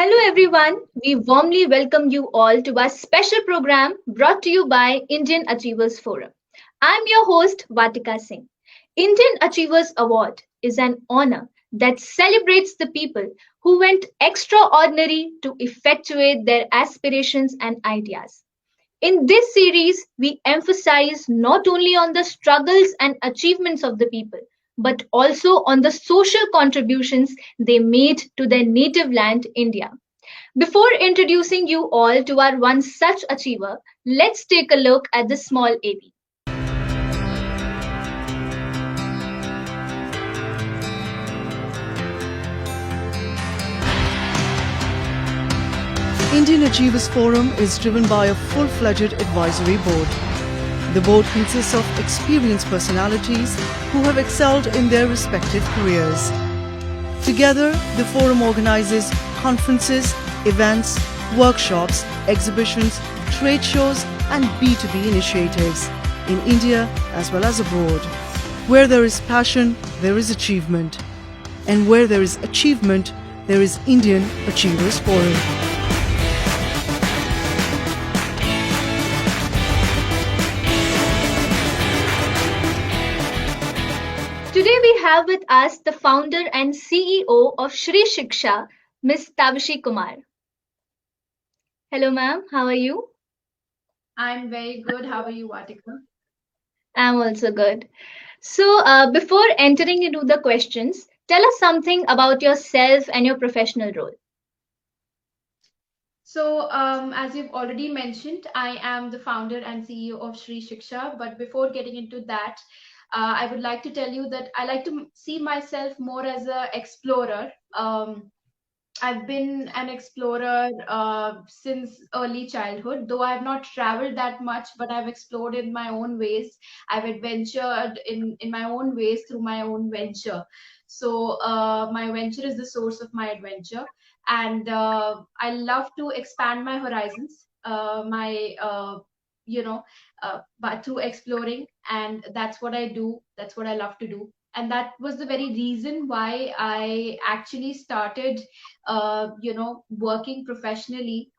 Hello, everyone. We warmly welcome you all to our special program brought to you by Indian Achievers Forum. I'm your host, Vatika Singh. Indian Achievers Award is an honor that celebrates the people who went extraordinary to effectuate their aspirations and ideas. In this series, we emphasize not only on the struggles and achievements of the people, but also on the social contributions they made to their native land, India. Before introducing you all to our one such achiever, let's take a look at the small AB. Indian Achievers Forum is driven by a full-fledged advisory board. The board consists of experienced personalities who have excelled in their respective careers. Together, the forum organizes conferences, events, workshops, exhibitions, trade shows and B2B initiatives in India as well as abroad. Where there is passion, there is achievement. And where there is achievement, there is Indian Achievers Forum. Today we have with us the founder and CEO of Shri Shiksha, Ms. Tavishi Kumar. Hello, ma'am. How are you? I'm very good. How are you, Vatika? I'm also good. So, before entering into the questions, tell us something about yourself and your professional role. As you've already mentioned, I am the founder and CEO of Shri Shiksha. But before getting into that, I would like to tell you that I like to see myself more as an explorer. I've been an explorer since early childhood, though I've not traveled that much, but I've explored in my own ways. I've adventured in my own ways through my own venture. My venture is the source of my adventure. And I love to expand my horizons, you know, but through exploring. And that's what I do. That's what I love to do. And that was the very reason why I actually started working professionally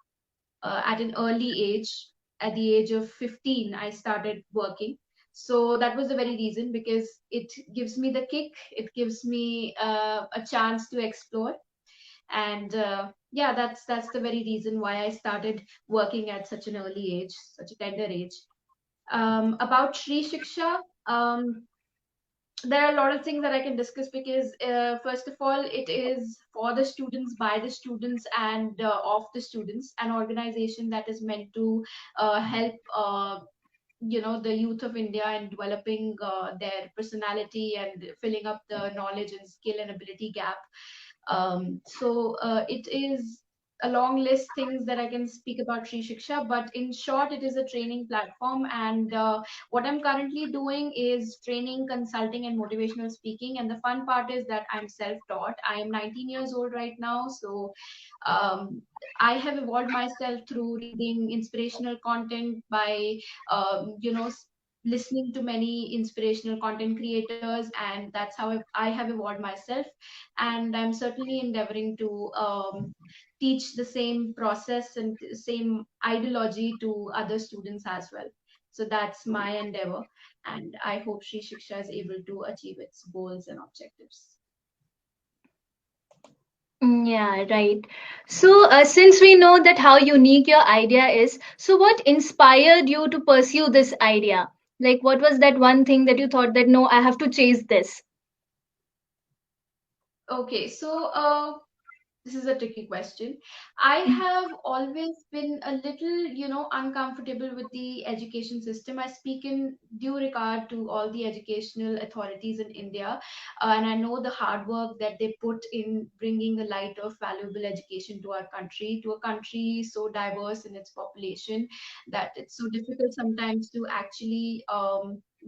at an early age. At the age of 15, I started working. So that was the very reason, because it gives me the kick, it gives me a chance to explore. And yeah, that's the very reason why I started working at such an early age, such a tender age. About Shri Shiksha, there are a lot of things that I can discuss, because first of all, it is for the students, by the students, and of the students, an organization that is meant to help the youth of India in developing their personality and filling up the knowledge and skill and ability gap. It is a long list things that I can speak about Sri Shiksha, but in short, it is a training platform. And what I'm currently doing is training, consulting, and motivational speaking. And the fun part is that I'm self-taught. I am 19 years old right now, so um, I have evolved myself through reading inspirational content, by listening to many inspirational content creators, and that's how I have evolved myself. And I'm certainly endeavoring to teach the same process and same ideology to other students as well. So that's my endeavor, and I hope Sri Shiksha is able to achieve its goals and objectives. Yeah, right. So, since we know that how unique your idea is, so what inspired you to pursue this idea? Like, what was that one thing that you thought that no, I have to chase this? Okay, this is a tricky question. I have always been a little, uncomfortable with the education system. I speak in due regard to all the educational authorities in India, and I know the hard work that they put in bringing a light of valuable education to a country so diverse in its population, that it's so difficult sometimes to actually,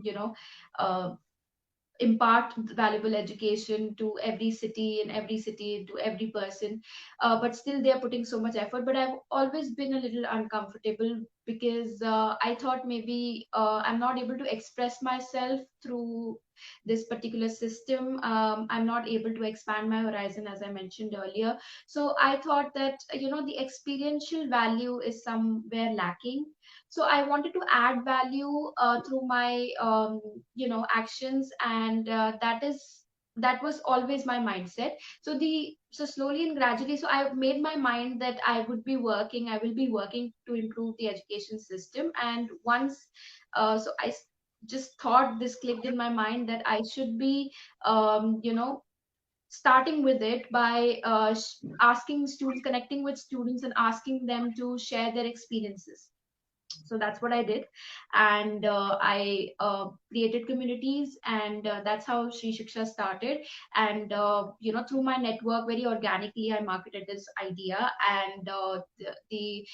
you know, uh, impart valuable education to every city, and every city to every person. But still, they are putting so much effort. But I've always been a little uncomfortable because I thought maybe I'm not able to express myself through this particular system. I'm not able to expand my horizon, as I mentioned earlier. So I thought that, the experiential value is somewhere lacking. So I wanted to add value through my, actions, and that was always my mindset. So slowly and gradually, so I made my mind that I will be working to improve the education system. And once, just thought, this clicked in my mind that I should be, starting with it by asking students, connecting with students, and asking them to share their experiences. So that's what I did. And I created communities, and that's how Shri Shiksha started. And through my network, very organically, I marketed this idea. And the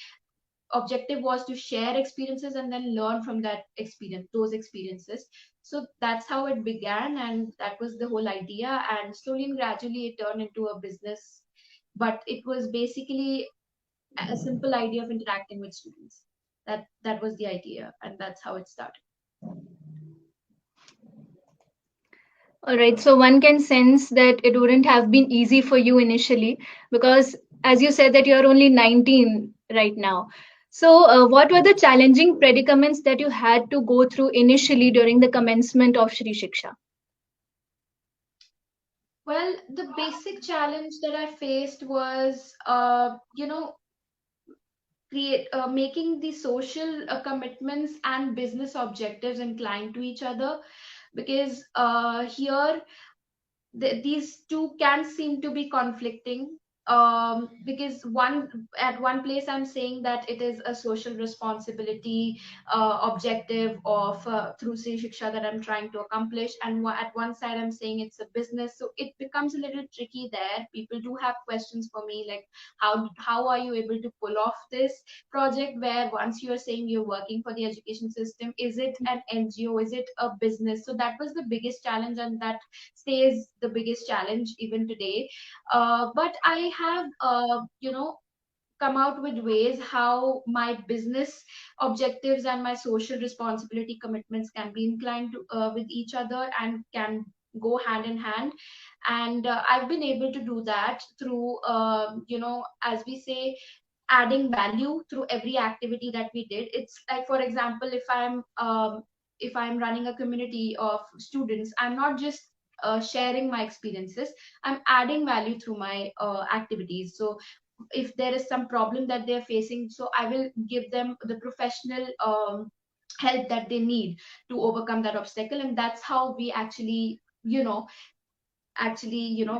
objective was to share experiences and then learn from those experiences. So that's how it began, and that was the whole idea. And slowly and gradually, it turned into a business. But it was basically a simple idea of interacting with students. That was the idea, and that's how it started. All right, so one can sense that it wouldn't have been easy for you initially because, as you said, that you're only 19 right now. So, what were the challenging predicaments that you had to go through initially during the commencement of Shri Shiksha? Well, the basic challenge that I faced was, create making the social commitments and business objectives inclined to each other, because here these two can seem to be conflicting. Because at one place I'm saying that it is a social responsibility objective of through Sri Shiksha that I'm trying to accomplish, and at one side I'm saying it's a business. So it becomes a little tricky there. People do have questions for me, like, how are you able to pull off this project where once you are saying you're working for the education system, is it an NGO, is it a business? So that was the biggest challenge, and that stays the biggest challenge even today. But I have, come out with ways how my business objectives and my social responsibility commitments can be inclined to, with each other, and can go hand in hand. And I've been able to do that through, as we say, adding value through every activity that we did. It's like, for example, if I'm running a community of students, I'm not just sharing my experiences, I'm adding value through my activities. So if there is some problem that they're facing, so I will give them the professional help that they need to overcome that obstacle. And that's how we actually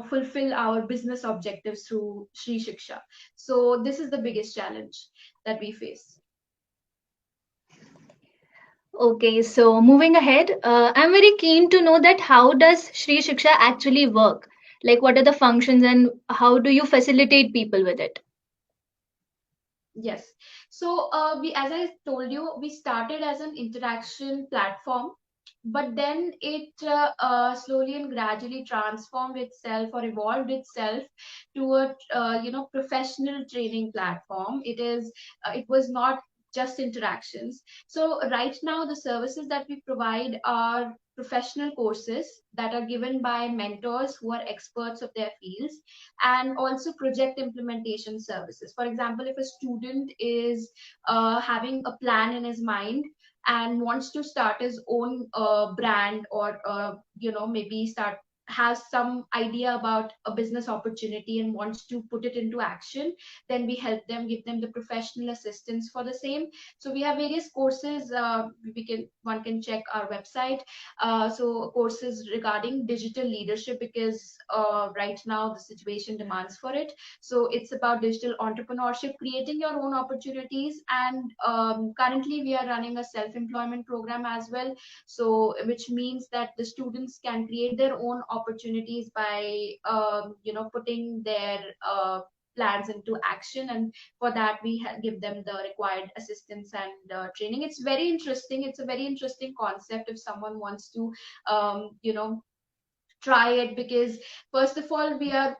fulfill our business objectives through Shri Shiksha. So this is the biggest challenge that we face. Okay, so moving ahead, I'm very keen to know that how does Shri Shiksha actually work? Like, what are the functions and how do you facilitate people with it? Yes. So we, as I told you, we started as an interaction platform, but then it slowly and gradually transformed itself or evolved itself to a professional training platform. It was not just interactions. So right now the services that we provide are professional courses that are given by mentors who are experts of their fields, and also project implementation services. For example, if a student is having a plan in his mind and wants to start his own brand, or maybe start has some idea about a business opportunity and wants to put it into action, then we help them, give them the professional assistance for the same. So we have various courses. One can check our website. So courses regarding digital leadership, because right now the situation demands for it. So it's about digital entrepreneurship, creating your own opportunities. And currently we are running a self-employment program as well. So which means that the students can create their own opportunities by putting their plans into action. And for that we give them the required assistance and training. It's very interesting. It's a very interesting concept if someone wants to um, you know try it, because first of all we are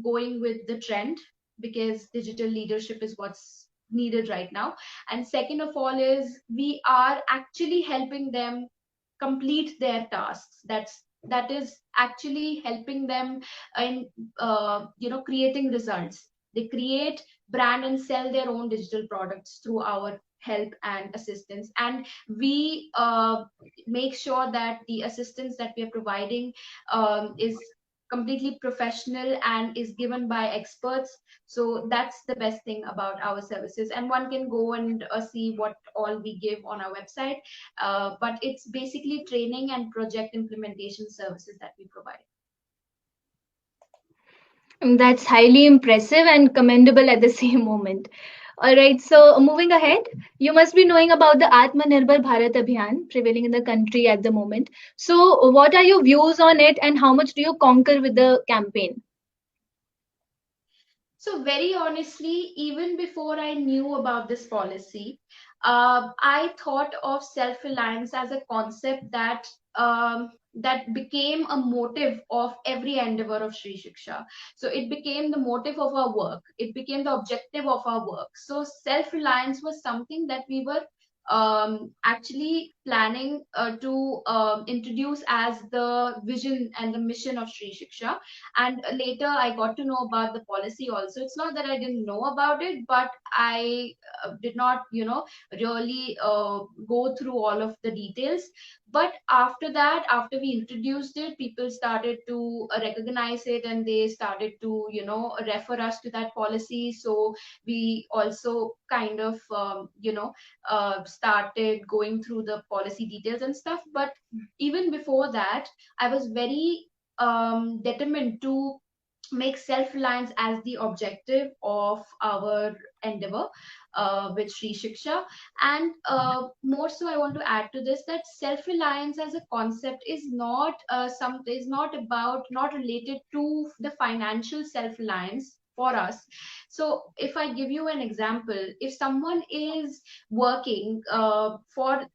going with the trend, because digital leadership is what's needed right now. And second of all is we are actually helping them complete their tasks. That is actually helping them in creating results. They create, brand, and sell their own digital products through our help and assistance. And we make sure that the assistance that we are providing is completely professional and is given by experts. So that's the best thing about our services, and one can go and see what all we give on our website. But it's basically training and project implementation services that we provide. That's highly impressive and commendable at the same moment. All right, so moving ahead, you must be knowing about the Atmanirbhar Bharat Abhiyan prevailing in the country at the moment. So, what are your views on it, and how much do you conquer with the campaign? So, very honestly, even before I knew about this policy, I thought of self-reliance as a concept that became a motive of every endeavor of Sri Shiksha. So it became the motive of our work. It became the objective of our work. So self-reliance was something that we were actually planning to introduce as the vision and the mission of Sri Shiksha. And later I got to know about the policy also. It's not that I didn't know about it, but I did not really go through all of the details. But after that, after we introduced it, people started to recognize it, and they started to refer us to that policy. So we also kind of started going through the policy details and stuff. But even before that, I was very determined to make self-reliance as the objective of our endeavor with Sri Shiksha. And more so, I want to add to this that self-reliance as a concept is not related to the financial self-reliance for us. So if I give you an example, if someone is working for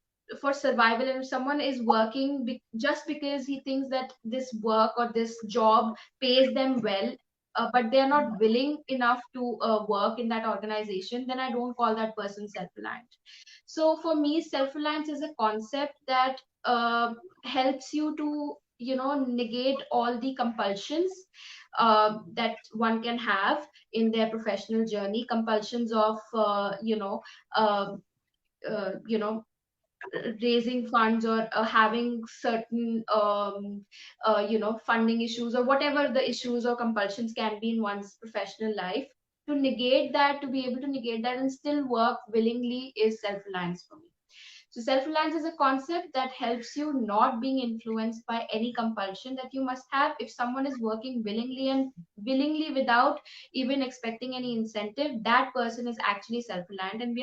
survival, and if someone is working just because he thinks that this work or this job pays them well, but they are not willing enough to work in that organization, then I don't call that person self-reliant. So for me, self-reliance is a concept that helps you to negate all the compulsions that one can have in their professional journey. Compulsions of uh, uh, you know raising funds, or having certain funding issues, or whatever the issues or compulsions can be in one's professional life. To negate that, to be able to negate that and still work willingly, is self-reliance for me. So self-reliance is a concept that helps you not being influenced by any compulsion that you must have. If someone is working willingly without even expecting any incentive, that person is actually self-reliant. And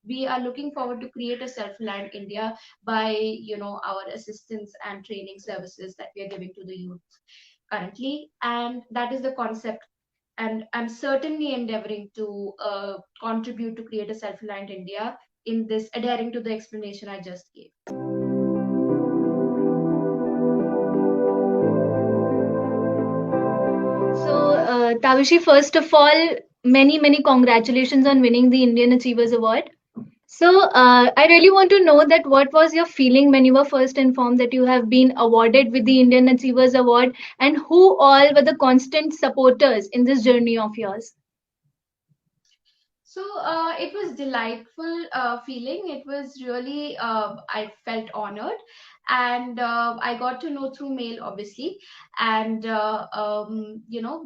we are looking forward to create a self-reliant India by our assistance and training services that we are giving to the youth currently. And that is the concept. And I'm certainly endeavoring to contribute to create a self-reliant India in this, adhering to the explanation I just gave. So, Tavishi, first of all, many congratulations on winning the Indian Achievers Award. So, I really want to know that what was your feeling when you were first informed that you have been awarded with the Indian Achievers Award, and who all were the constant supporters in this journey of yours? So it was delightful feeling. It was really I felt honored, and I got to know through mail, obviously. And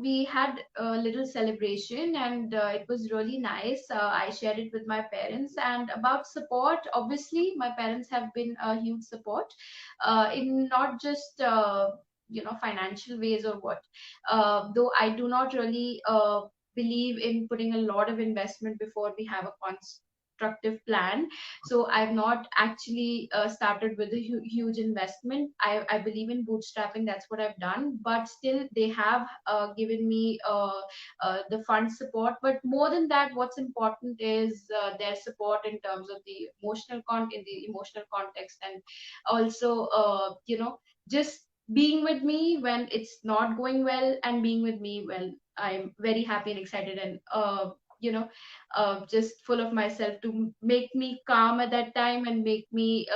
we had a little celebration, and it was really nice. I shared it with my parents. And about support, obviously, my parents have been a huge support in not just financial ways or what. Though I do not really believe in putting a lot of investment before we have a constructive plan. So I've not actually started with a huge investment. I believe in bootstrapping. That's what I've done. But still, they have given me the fund support. But more than that, what's important is their support in terms of the in the emotional context, and also just being with me when it's not going well, and being with me when I'm very happy and excited, and you know, just full of myself to make me calm at that time and make me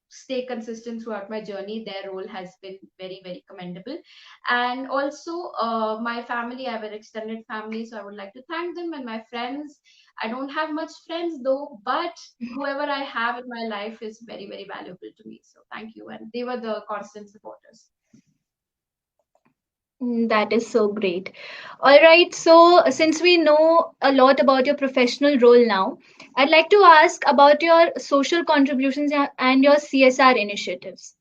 stay consistent throughout my journey. Their role has been very, very commendable. And also, my family, I have an extended family, so I would like to thank them, and my friends. I don't have much friends though, but whoever I have in my life is very, very valuable to me. So thank you. And they were the constant supporters. That is so great. All right, so since we know a lot about your professional role now, I'd like to ask about your social contributions and your CSR initiatives.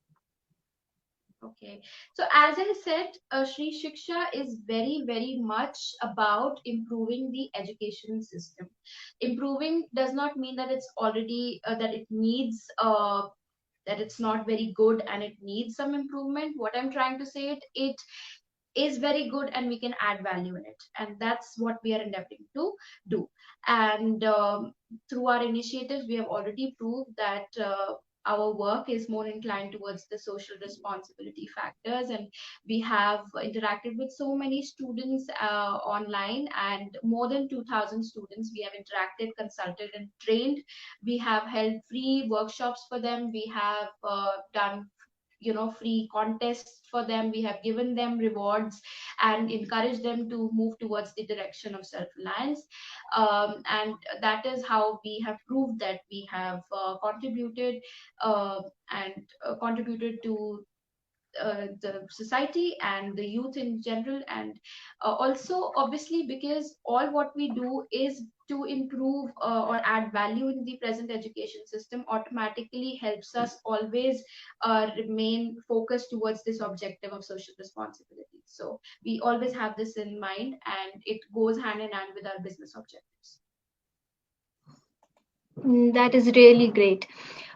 Okay. So as I said, Shri Shiksha is very, very much about improving the education system. Improving does not mean that it's already that it needs that it's not very good and it needs some improvement. What I'm trying to say, it is very good and we can add value in it, and that's what we are endeavoring to do. And through our initiatives we have already proved that our work is more inclined towards the social responsibility factors, and we have interacted with so many students online, and more than 2000 students we have interacted, consulted and trained. We have held free workshops for them. We have done, you know, free contests for them. We have given them rewards and encouraged them to move towards the direction of self reliance. And that is how we have proved that we have contributed and contributed to the society and the youth in general. And also obviously because all what we do is to improve or add value in the present education system, automatically helps us always remain focused towards this objective of social responsibility. So we always have this in mind, and it goes hand in hand with our business objectives. That is really great.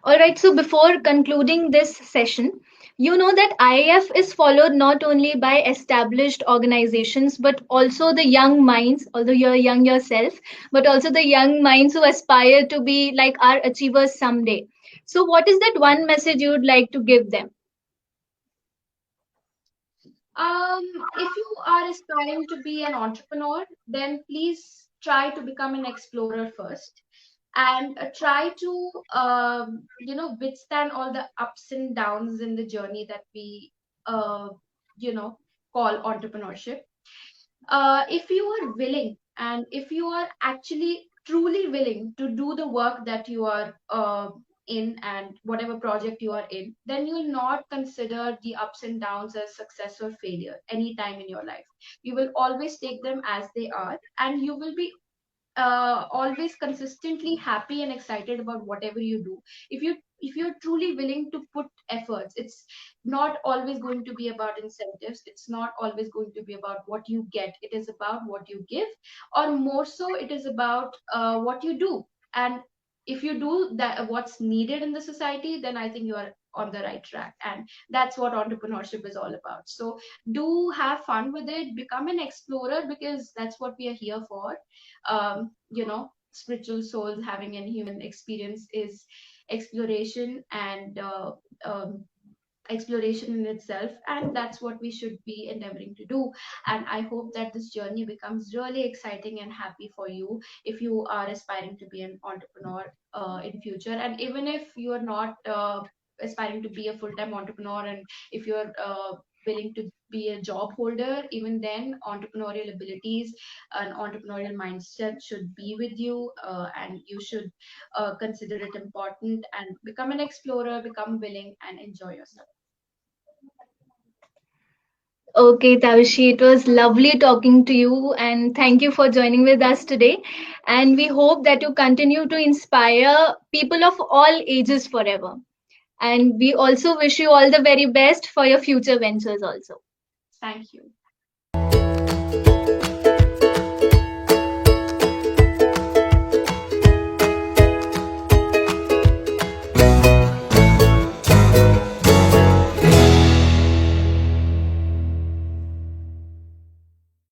All right, so before concluding this session, you know that IIF is followed not only by established organizations but also the young minds, although you're young yourself, but also the young minds who aspire to be like our achievers someday. So, what is that one message you would like to give them? If you are aspiring to be an entrepreneur, then please try to become an explorer first, and try to withstand all the ups and downs in the journey that we uh, you know call entrepreneurship. If you are willing, and if you are actually truly willing to do the work that you are in, and whatever project you are in, then you will not consider the ups and downs as success or failure any time in your life. You will always take them as they are, and you will be always consistently happy and excited about whatever you do. If you're truly willing to put efforts, it's not always going to be about incentives, it's not always going to be about what you get, it is about what you give, or more so it is about what you do. And if you do that what's needed in the society, then I think you are on the right track, and that's what entrepreneurship is all about. So do have fun with it, become an explorer, because that's what we are here for. Spiritual souls having a human experience is exploration, and exploration in itself, and that's what we should be endeavoring to do. And I hope that this journey becomes really exciting and happy for you if you are aspiring to be an entrepreneur in future. And even if you are not aspiring to be a full-time entrepreneur, and if you're willing to be a job holder, even then entrepreneurial abilities and entrepreneurial mindset should be with you, and you should consider it important and become an explorer, become willing and enjoy yourself. Okay, Tavishi, it was lovely talking to you, and thank you for joining with us today. And we hope that you continue to inspire people of all ages forever. And we also wish you all the very best for your future ventures, also. Thank you.